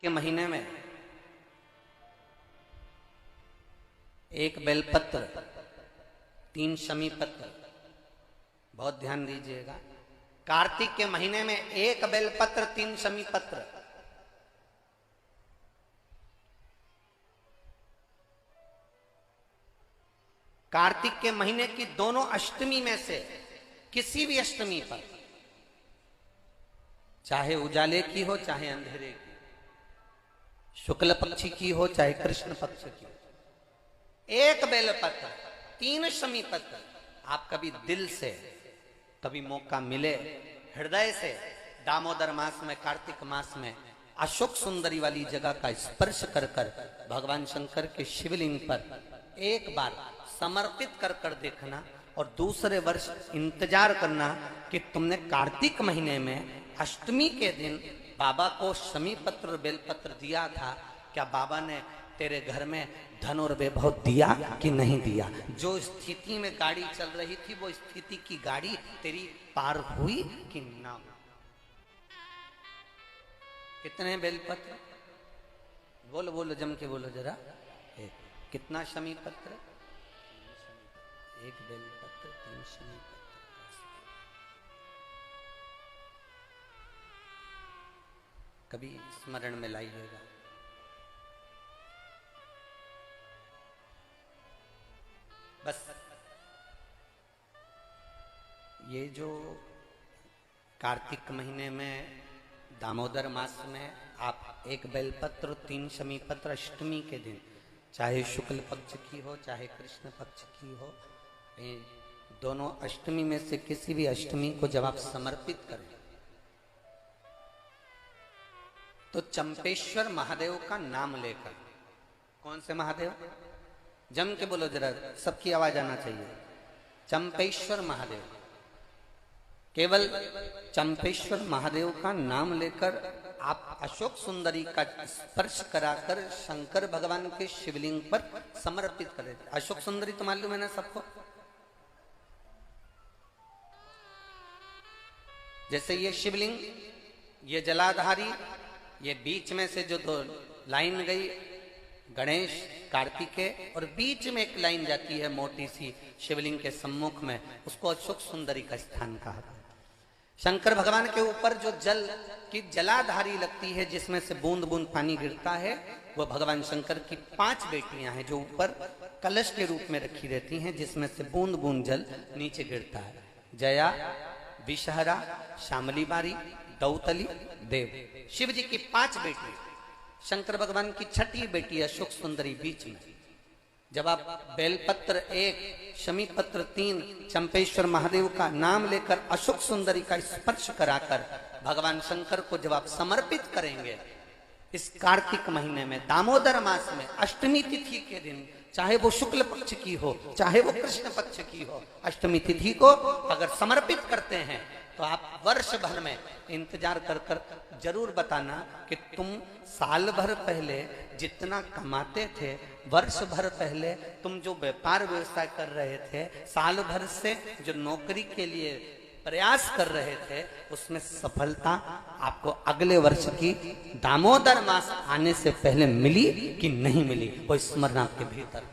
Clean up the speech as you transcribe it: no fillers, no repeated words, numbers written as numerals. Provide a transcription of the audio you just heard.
के महीने में एक बेलपत्र, 3 शमी पत्र, बहुत ध्यान दीजिएगा। कार्तिक के महीने में एक बेलपत्र, 3 शमी पत्र। कार्तिक के महीने की दोनों अष्टमी में से किसी भी अष्टमी पर, चाहे उजाले की हो चाहे अंधेरे की, शुक्ल पक्षी की हो चाहे कृष्ण पक्ष की, एक बेलपत्र, 3 शमी पत्र। आप कभी दिल से, कभी मौका मिले हृदय से, दामोदर मास में, कार्तिक मास में अशोक सुंदरी वाली जगह का स्पर्श कर कर भगवान शंकर के शिवलिंग पर एक बार समर्पित कर कर देखना, और दूसरे वर्ष इंतजार करना कि तुमने कार्तिक महीने में अष्टमी के दिन बाबा को शमी पत्र और बेलपत्र दिया था, क्या बाबा ने तेरे घर में धन और वैभव दिया कि नहीं दिया? जो स्थिति में गाड़ी चल रही थी वो स्थिति की गाड़ी तेरी पार हुई कि ना? कितने बेलपत्र? बोलो बोलो, जम के बोलो जरा। कितना शमी पत्र? एक बेलपत्र, 3 शमी पत्र। कभी स्मरण में लाइएगा। बस ये जो कार्तिक महीने में दामोदर मास में आप एक बेलपत्र, 3 शमी पत्र अष्टमी के दिन, चाहे शुक्ल पक्ष की हो चाहे कृष्ण पक्ष की हो, दोनों अष्टमी में से किसी भी अष्टमी को जब आप समर्पित करें तो चंपेश्वर महादेव का नाम लेकर, कौन से महादेव? जम के बोलो जरा, सबकी आवाज आना चाहिए। चंपेश्वर महादेव, केवल चंपेश्वर महादेव का नाम लेकर आप अशोक सुंदरी का स्पर्श कराकर शंकर भगवान के शिवलिंग पर समर्पित करें। अशोक सुंदरी तो मालूम है ना सबको? जैसे ये शिवलिंग, ये जलाधारी, ये बीच में से जो 2 लाइन गई, गणेश, कार्तिकेय, और बीच में एक लाइन जाती है मोटी सी शिवलिंग के सम्मुख में, उसको अशोक सुंदरी का स्थान कहा। शंकर भगवान के ऊपर जो जल की जलाधारी लगती है, जिसमें से बूंद बूंद पानी गिरता है, वो भगवान शंकर की 5 बेटियां हैं जो ऊपर कलश के रूप में रखी रहती हैं, जिसमें से बूंद बूंद जल नीचे गिरता है। जया, विषहरा, श्यामली बारी, दौतली, देव। शिव जी की 5 बेटी, शंकर भगवान की 6ठी बेटी अशोक सुंदरी बीच में। जब आप बेलपत्र 1, शमी पत्र 3, चंपेश्वर महादेव का नाम लेकर अशोक सुंदरी का स्पर्श कराकर भगवान शंकर को जब आप समर्पित करेंगे इस कार्तिक महीने में, दामोदर मास में, अष्टमी तिथि के दिन, चाहे वो शुक्ल पक्ष की हो चाहे वो कृष्ण पक्ष की हो, अष्टमी तिथि को अगर समर्पित करते हैं तो आप वर्ष भर में इंतजार कर कर जरूर बताना कि तुम साल भर पहले जितना कमाते थे, वर्ष भर पहले तुम जो व्यापार व्यवसाय कर रहे थे, साल भर से जो नौकरी के लिए प्रयास कर रहे थे, उसमें सफलता आपको अगले वर्ष की दामोदर मास आने से पहले मिली कि नहीं मिली, वो स्मरण आपके भीतर